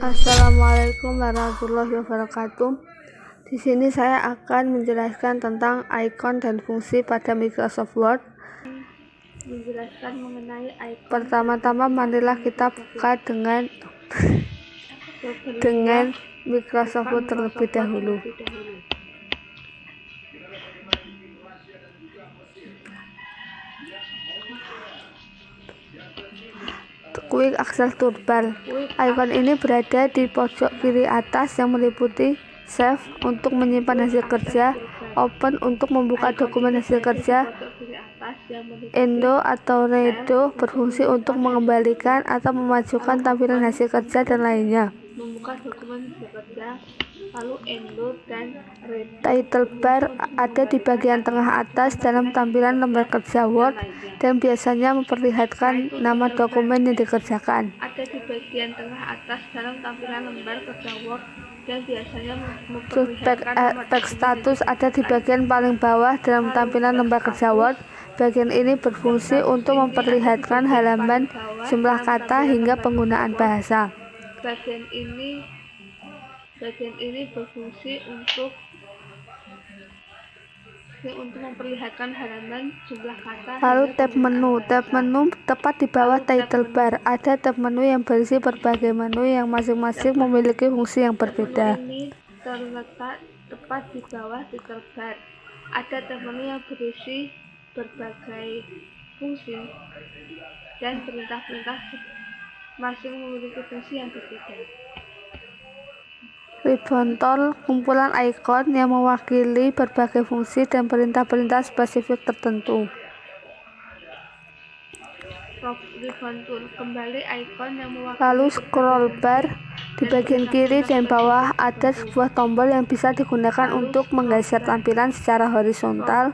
Assalamualaikum warahmatullahi wabarakatuh. Di sini saya akan menjelaskan tentang icon dan fungsi pada Microsoft Word. Pertama-tama marilah kita buka dengan Microsoft Word terlebih dahulu. Quick Access Toolbar. Icon ini berada di pojok kiri atas yang meliputi Save untuk menyimpan hasil kerja, Open untuk membuka dokumen hasil kerja, Undo atau Redo berfungsi untuk mengembalikan atau memajukan tampilan hasil kerja dan lainnya. Membuka dokumen hasil kerja, lalu Undo dan Redo. Title bar ada di bagian tengah atas dalam tampilan lembar kerja Word dan biasanya memperlihatkan nama dokumen yang dikerjakan. Ada di bagian tengah atas dalam tampilan lembar kerja Word dan biasanya memperlihatkan teks status ada di bagian paling bawah dalam tampilan lembar kerja Word. Bagian ini berfungsi untuk memperlihatkan halaman, jumlah kata, hingga penggunaan bahasa. Bagian ini berfungsi untuk memperlihatkan halaman, jumlah kata. Lalu tab menu tepat di bawah title bar. Ada tab menu yang berisi berbagai menu yang masing-masing memiliki fungsi yang berbeda. Ini terletak tepat di bawah title bar. Ada tab menu yang berisi berbagai fungsi dan perintah-perintah masing memiliki fungsi yang berbeda. Ribbon tool, kumpulan icon yang mewakili berbagai fungsi dan perintah-perintah spesifik tertentu. Ribbon tool, kembali icon yang mewakili. Lalu scroll bar, di bagian kiri dan bawah ada sebuah tombol yang bisa digunakan untuk menggeser tampilan secara horizontal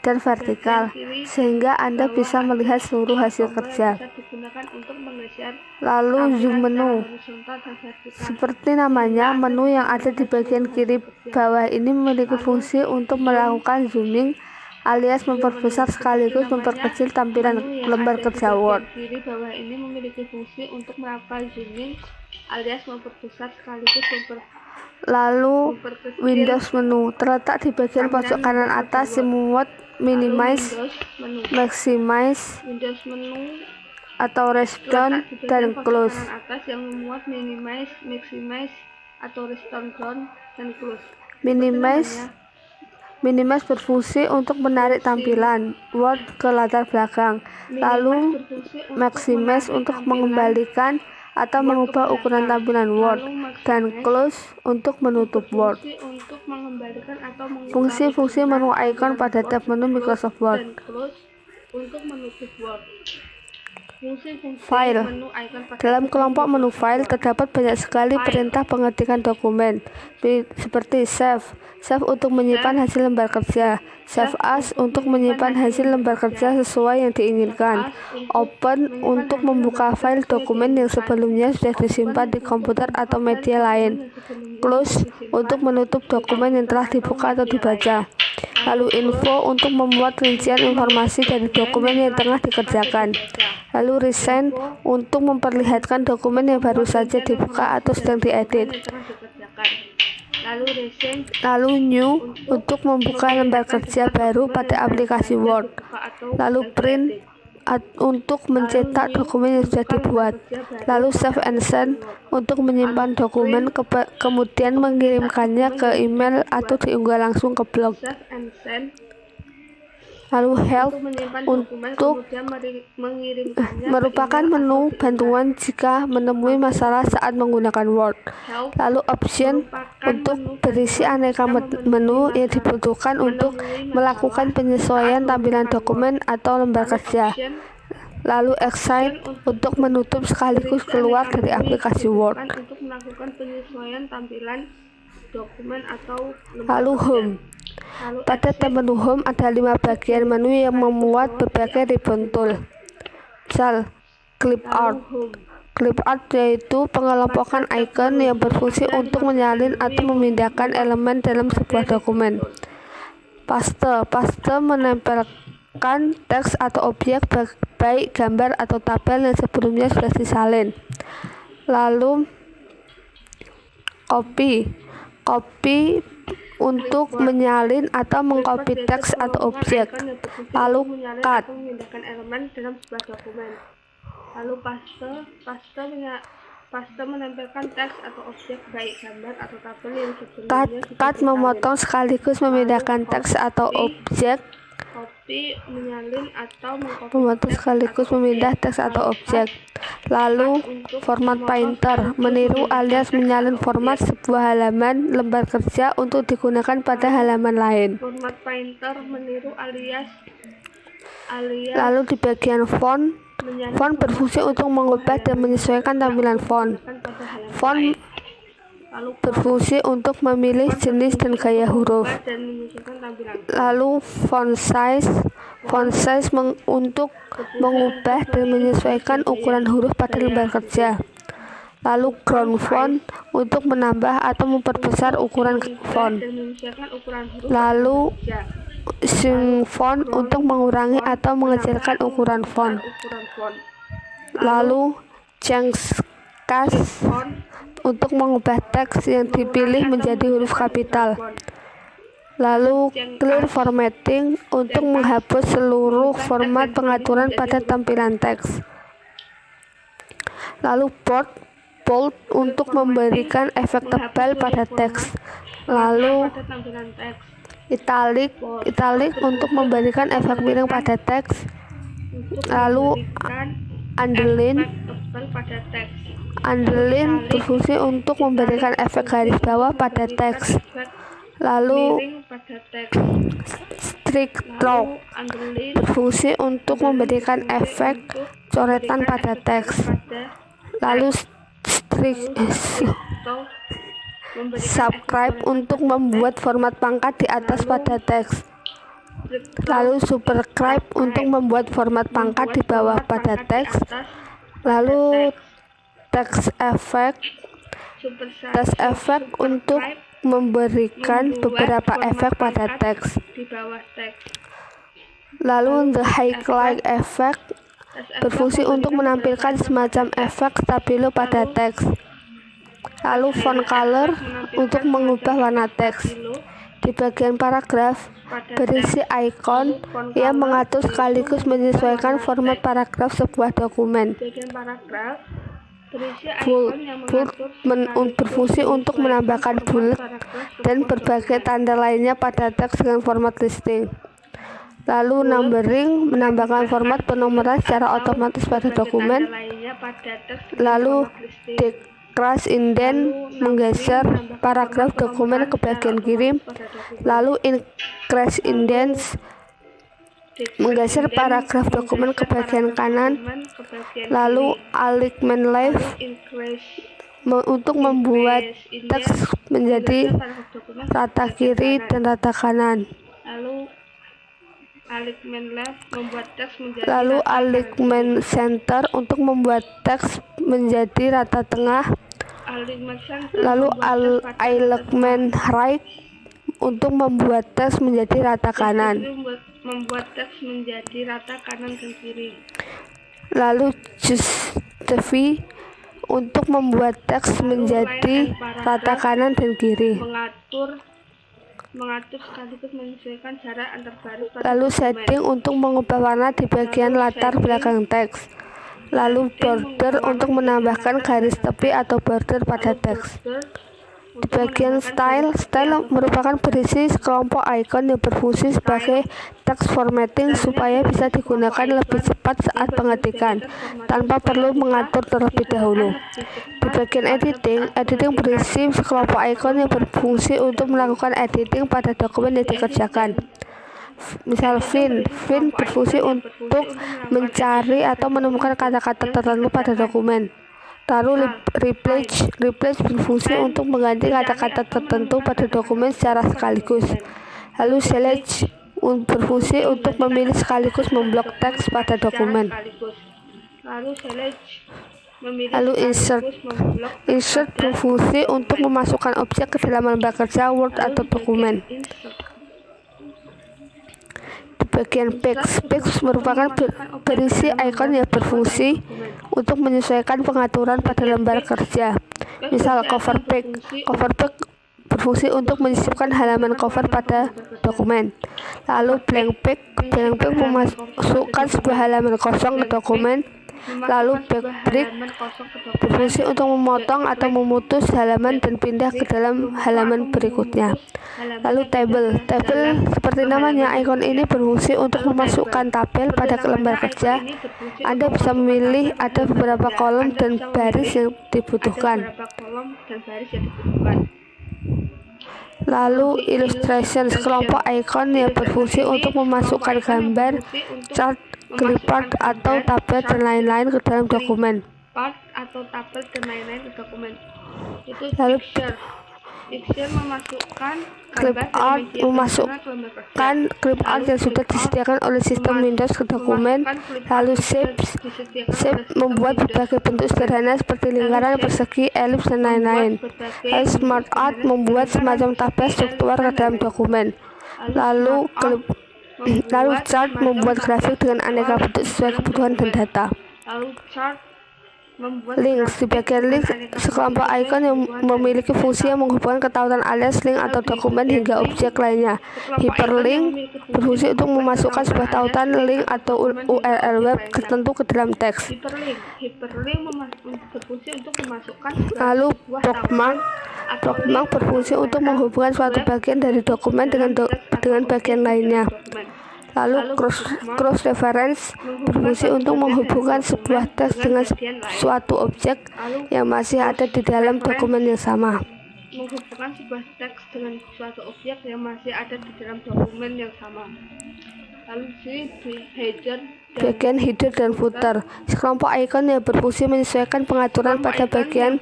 dan vertikal, sehingga Anda bisa melihat seluruh hasil kerja. Lalu zoom menu, seperti namanya, menu yang ada di bagian kiri bawah ini memiliki fungsi untuk melakukan zooming alias memperbesar sekaligus memperkecil tampilan lembar kerja Word. Lalu Windows menu terletak di bagian pojok kanan atas yang memuat minimize, maximize, atau restore dan close. Minimize berfungsi untuk menarik tampilan Word ke latar belakang. Lalu maximize untuk mengembalikan atau mengubah ukuran tampilan Word, dan close untuk menutup Word. Fungsi-fungsi menu icon pada tab menu Microsoft Word. File. Dalam kelompok menu file terdapat banyak sekali perintah pengetikan dokumen, seperti save untuk menyimpan hasil lembar kerja, save as untuk menyimpan hasil lembar kerja sesuai yang diinginkan, open untuk membuka file dokumen yang sebelumnya sudah disimpan di komputer atau media lain, close untuk menutup dokumen yang telah dibuka atau dibaca. Lalu info untuk membuat rincian informasi dari dokumen yang tengah dikerjakan. Lalu resend untuk memperlihatkan dokumen yang baru saja dibuka atau sedang diedit. Lalu new untuk membuka lembar kerja baru pada aplikasi Word. Lalu print untuk mencetak dokumen yang sudah dibuat. Lalu save and send untuk menyimpan dokumen kemudian mengirimkannya ke email atau diunggah langsung ke blog. Lalu help untuk merupakan menu bantuan jika menemui masalah saat menggunakan Word. Lalu option untuk berisi aneka menu yang dibutuhkan untuk melakukan penyesuaian tampilan dokumen atau lembar kerja. Lalu exit untuk menutup sekaligus keluar dari aplikasi Word. Lalu home. Pada tab menu home ada 5 bagian menu yang memuat berbagai ribbon tool. Misal, clip art yaitu pengelompokan icon yang berfungsi untuk menyalin atau memindahkan elemen dalam sebuah dokumen. Paste menempelkan teks atau objek baik gambar atau tabel yang sebelumnya sudah disalin. Lalu Copy untuk menyalin atau mengcopy teks atau objek. Lalu cut. Memindahkan elemen dalam sebuah dokumen. Lalu paste menempelkan teks atau objek baik gambar atau tabel yang sebelumnya. Cut memotong sekaligus memindahkan teks atau objek. Copy menyalin atau mengcopy Memotong sekaligus memindah teks atau objek. Lalu format painter meniru alias menyalin format sebuah halaman lembar kerja untuk digunakan pada halaman lain. Format painter meniru alias Lalu di bagian font berfungsi untuk mengubah dan menyesuaikan tampilan font. Font berfungsi untuk memilih jenis dan gaya huruf. Lalu font size untuk mengubah dan menyesuaikan ukuran huruf pada lembar kerja. Lalu ground font untuk menambah atau memperbesar ukuran font. Lalu shrink font untuk mengurangi atau mengecilkan ukuran font. Lalu change case untuk mengubah teks yang dipilih menjadi huruf kapital. Lalu clear formatting untuk menghapus seluruh format pengaturan pada tampilan teks. Lalu bold untuk memberikan efek tebal pada teks. Lalu italic untuk memberikan efek miring pada teks. Lalu underline berfungsi untuk memberikan efek garis bawah pada teks. Lalu stroke berfungsi untuk memberikan efek coretan pada teks. Lalu subscribe untuk membuat format pangkat di atas pada teks. Lalu superscribe untuk membuat format pangkat di bawah pada teks. Lalu text effect untuk memberikan beberapa efek pada teks. Lalu the highlight effect berfungsi untuk menampilkan semacam efek stabilo pada teks. Lalu font color untuk mengubah warna teks. Di bagian paragraf berisi ikon yang mengatur sekaligus menyesuaikan format paragraf sebuah dokumen. Bold berfungsi untuk menambahkan bullet dan berbagai tanda lainnya pada teks dengan format listing. Lalu numbering menambahkan format penomoran secara otomatis pada dokumen. Lalu decrease indent menggeser paragraf dokumen ke bagian kiri. Lalu increase indents menggeser paragraf dokumen ke bagian kanan. Lalu alignment left untuk membuat teks menjadi rata kiri dan rata kanan. Lalu alignment center untuk membuat teks menjadi rata tengah. Lalu alignment right untuk membuat teks menjadi rata kanan. Dan kiri. Lalu justify untuk membuat teks menjadi rata kanan dan kiri. Mengatur sekaligus menyesuaikan jarak antar baris. Lalu setting untuk mengubah warna di bagian latar belakang teks. Lalu border untuk menambahkan garis tepi atau border pada teks. Di bagian style merupakan berisi sekelompok icon yang berfungsi sebagai text formatting supaya bisa digunakan lebih cepat saat pengetikan tanpa perlu mengatur terlebih dahulu. Di bagian editing berisi sekelompok icon yang berfungsi untuk melakukan editing pada dokumen yang dikerjakan. Misal find berfungsi untuk mencari atau menemukan kata-kata tertentu pada dokumen. Lalu replace berfungsi untuk mengganti kata-kata tertentu pada dokumen secara sekaligus. Lalu select berfungsi untuk memilih sekaligus memblok teks pada dokumen. Lalu insert berfungsi untuk memasukkan objek ke dalam lembar kerja Word atau dokumen. Di Bagian pix merupakan berisi ikon yang berfungsi untuk menyesuaikan pengaturan pada lembar kerja. Misal cover page berfungsi untuk menyisipkan halaman cover pada dokumen. Lalu blank page memasukkan sebuah halaman kosong ke dokumen. Lalu backbrick berfungsi untuk memotong atau memutus halaman dan pindah ke dalam halaman berikutnya. Lalu table seperti namanya, ikon ini berfungsi untuk memasukkan tabel pada lembar kerja. Anda bisa memilih ada beberapa kolom dan baris yang dibutuhkan. Lalu illustration, sekelompok ikon yang berfungsi untuk memasukkan gambar, chart, clipart atau tabel dan lain-lain ke dalam dokumen. Lalu memasukkan clip art yang sudah disediakan oleh sistem Windows ke dokumen. Lalu shape membuat berbagai bentuk sederhana seperti lingkaran, persegi, elips, dan lain-lain. Lalu smart art membuat semacam tabel struktur ke dalam dokumen. Lalu chart membuat grafik dengan aneka bentuk sesuai kebutuhan dan data. Links, di bagian link, sekelompok ikon yang memiliki fungsi yang menghubungkan ketautan alias link atau dokumen hingga objek lainnya. Hyperlink berfungsi untuk memasukkan sebuah tautan link atau URL web tertentu ke dalam teks. Lalu bookmark berfungsi untuk menghubungkan suatu bagian dari dokumen dengan bagian lainnya. Lalu cross reference berfungsi untuk menghubungkan sebuah teks dengan suatu objek yang masih ada di dalam dokumen yang sama. Lalu bagian header dan footer, sekelompok ikon yang berfungsi menyesuaikan pengaturan pada bagian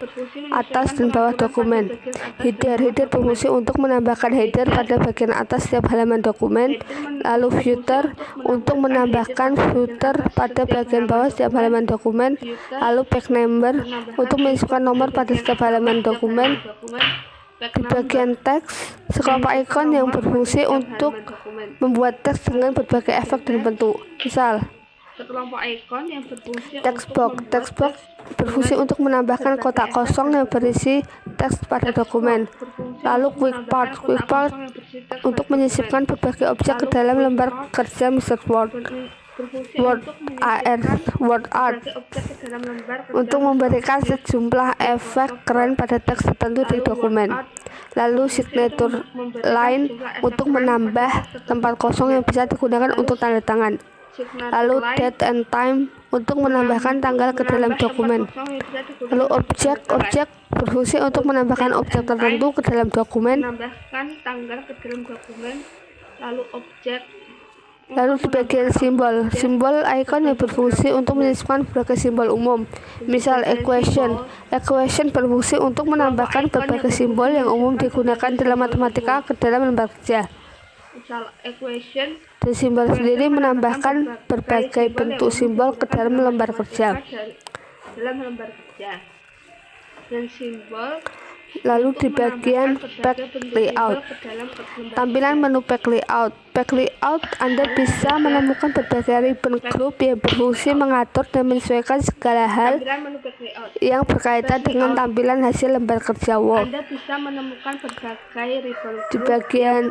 atas dan bawah dokumen. Header berfungsi untuk menambahkan header pada bagian atas setiap halaman dokumen. Lalu footer untuk menambahkan footer pada bagian bawah setiap halaman dokumen. Lalu page number untuk menunjukkan nomor pada setiap halaman dokumen. Di bagian teks, sekelompok ikon yang berfungsi untuk membuat teks dengan berbagai efek dan bentuk. Misal, text box berfungsi untuk menambahkan kotak kosong yang berisi teks pada dokumen. Lalu quick part untuk menyisipkan berbagai objek ke dalam lembar kerja Microsoft Word. Word art untuk memberikan sejumlah efek keren pada teks tertentu di dokumen. Lalu signature line untuk menambah tempat kosong yang bisa digunakan untuk tanda tangan. Lalu date and time untuk menambahkan tanggal ke dalam dokumen. Lalu objek berfungsi untuk menambahkan objek tertentu ke dalam dokumen. Lalu di bagian simbol ikon yang berfungsi untuk menyisipkan berbagai simbol umum. Misal equation berfungsi untuk menambahkan berbagai simbol yang umum digunakan dalam matematika ke dalam lembar kerja. Dan simbol sendiri menambahkan berbagai bentuk simbol ke dalam lembar kerja. Lalu di bagian page layout, tampilan menu page layout. Anda bisa menemukan berbagai ribbon group yang berfungsi mengatur dan menyesuaikan segala hal yang berkaitan dengan tampilan hasil lembar kerja Word. Di bagian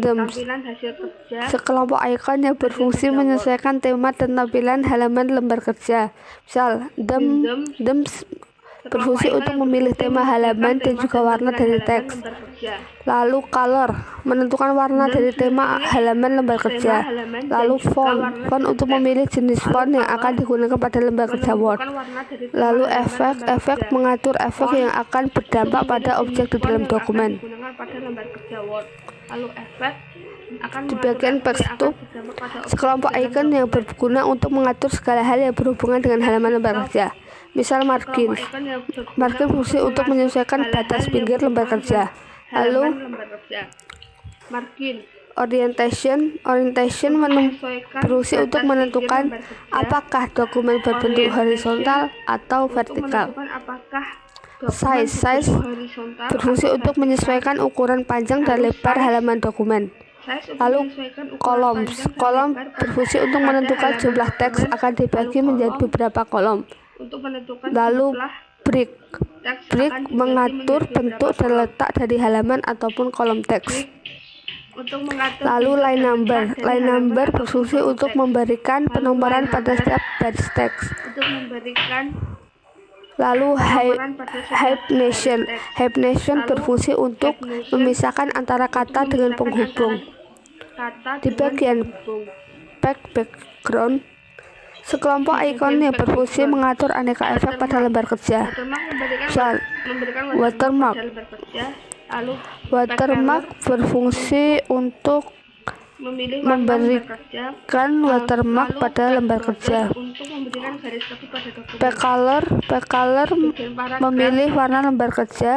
themes, sekelompok ikon yang berfungsi menyesuaikan tema dan tampilan halaman lembar kerja. Misal, themes berfungsi untuk memilih tema halaman dan juga warna dari teks. Lalu color menentukan warna dari tema halaman lembar kerja. Lalu font untuk memilih jenis font yang akan digunakan pada lembar kerja Word. Lalu efek mengatur efek yang akan berdampak pada objek di dalam dokumen. Di bagian backstop, sekelompok ikon yang berguna untuk mengatur segala hal yang berhubungan dengan halaman lembar kerja. Misal margin berfungsi untuk menyesuaikan batas pinggir lembar kerja. Lalu orientation berfungsi untuk menentukan apakah dokumen berbentuk horizontal atau vertikal. Dokumen Size berbentuk horizontal berfungsi atau untuk vertikal. menyesuaikan ukuran panjang dan Lalu lebar size. halaman dokumen. Size untuk Lalu menyesuaikan ukuran columns. panjang dan Kolom lebar berfungsi untuk pada menentukan halaman jumlah teks dokumen. akan dibagi Lalu menjadi kolom beberapa kolom. untuk menentukan Lalu jumlah brick. teks Brick akan dibagi mengatur menjadi bentuk beberapa dan kolom. letak dari halaman ataupun kolom teks. Brick untuk mengatur Lalu bentuk line dan number. letak dari Line halaman number ataupun berfungsi kolom untuk teks. memberikan Lalu penomoran line pada number setiap baris teks. untuk memberikan Lalu penomoran pada setiap hyphenation. baris teks. Hyphenation Lalu berfungsi untuk hyphenation memisahkan antara kata untuk dengan memisahkan penghubung. antara kata Di dengan bagian penghubung. background, sekelompok Di ikon bagian yang berfungsi background. mengatur aneka efek pada lembar kerja. Watermark memberikan Misal, watermark. pada lembar kerja. Lalu Watermark berfungsi untuk memilih warna memberikan lembar kerja. watermark Lalu pada lembar backborder kerja. untuk memberikan garis tepi pada dokumen. Backcolor Bagian paragraf. memilih warna lembar kerja.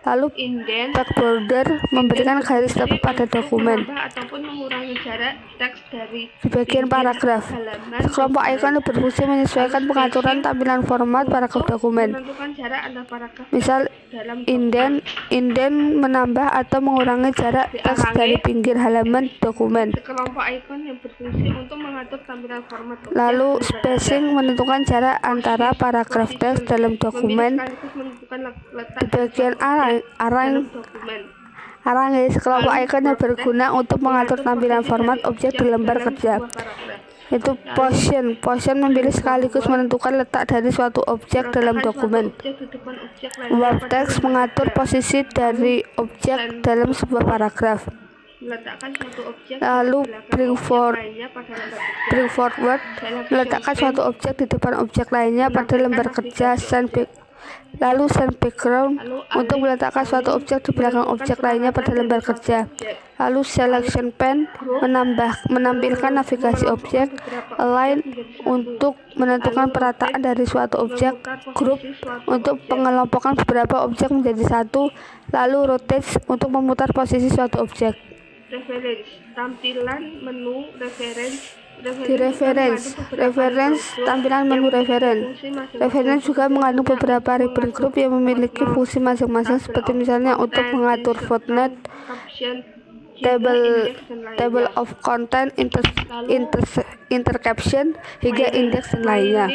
Lalu Indent backborder memberikan garis tepi pada untuk dokumen. menambah ataupun mengurangi jarak teks dari Di bagian pinggir paragraf, halaman sekelompok dokumen. ikon berfungsi menyesuaikan pengaturan tampilan format paragraf dokumen. Menentukan jarak antar paragraf Misal, dalam indent menambah atau mengurangi jarak teks dari pinggir halaman dokumen. sekelompok ikon yang berfungsi untuk mengatur tampilan format objek Lalu lembar spacing menentukan jarak antara paragraf teks dalam dokumen. sekaligus menentukan letak Di bagian dalam dokumen. arrange, sekelompok ikon yang berguna untuk mengatur tampilan format objek di lembar dalam kerja. sebuah paragraf. Itu position memilih sekaligus menentukan letak dari suatu objek dalam Meletakkan dokumen. suatu objek di depan objek lainnya Wrap pada text lembar mengatur kerja. posisi dari objek dalam sebuah paragraf. Meletakkan suatu objek Lalu di belakang objek lainnya pada lembar kerja. bring forward meletakkan suatu objek di depan objek lainnya pada lembar kerja. Lalu send background untuk meletakkan suatu objek di belakang objek lainnya pada lembar kerja. Lalu selection pane menampilkan navigasi objek. Align untuk menentukan perataan dari suatu objek. Group untuk pengelompokan beberapa objek menjadi satu. Lalu rotate untuk memutar posisi suatu objek. Reference tampilan menu reference. Di reference tampilan menu reference juga mengandung beberapa ribbon group yang memiliki fungsi masing-masing, seperti misalnya untuk mengatur footnote, table of content, intercaption, hingga indeks dan lainnya.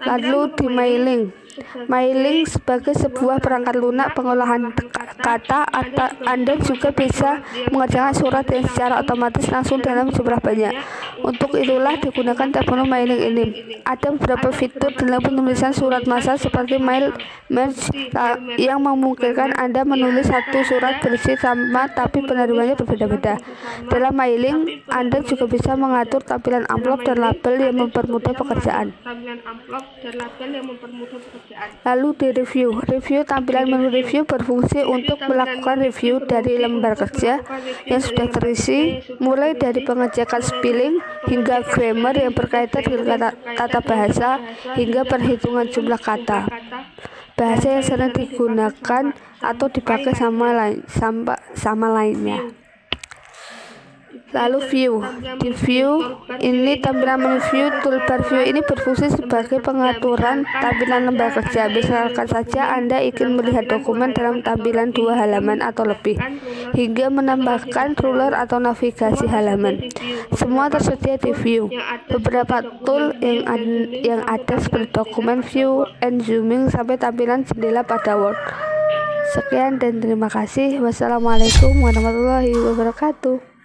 Lalu di mailing sebagai sebuah perangkat lunak pengolahan kata, Anda juga bisa mengerjakan surat yang secara otomatis langsung dalam jumlah banyak. Untuk itulah digunakan teknologi mailing ini. Ada beberapa fitur dalam penulisan surat massal seperti mail merge yang memungkinkan Anda menulis satu surat berisi sama tapi penerimanya berbeda-beda. Dalam mailing, Anda juga bisa mengatur tampilan amplop dan label yang mempermudah pekerjaan. Lalu di review tampilan menu review berfungsi untuk melakukan review dari lembar kerja yang sudah terisi, mulai dari pengecekan spelling hingga grammar yang berkaitan dengan tata bahasa hingga perhitungan jumlah kata, bahasa yang sering digunakan atau dipakai sama lainnya. Lalu di view ini tampilan menu toolbar view ini berfungsi sebagai pengaturan tampilan lembar kerja. Misalkan saja Anda ingin melihat dokumen dalam tampilan 2 halaman atau lebih, hingga menambahkan ruler atau navigasi halaman. Semua tersedia di view. Beberapa tool yang ada seperti dokumen view and zooming sampai tampilan jendela pada Word. Sekian dan terima kasih. Wassalamualaikum warahmatullahi wabarakatuh.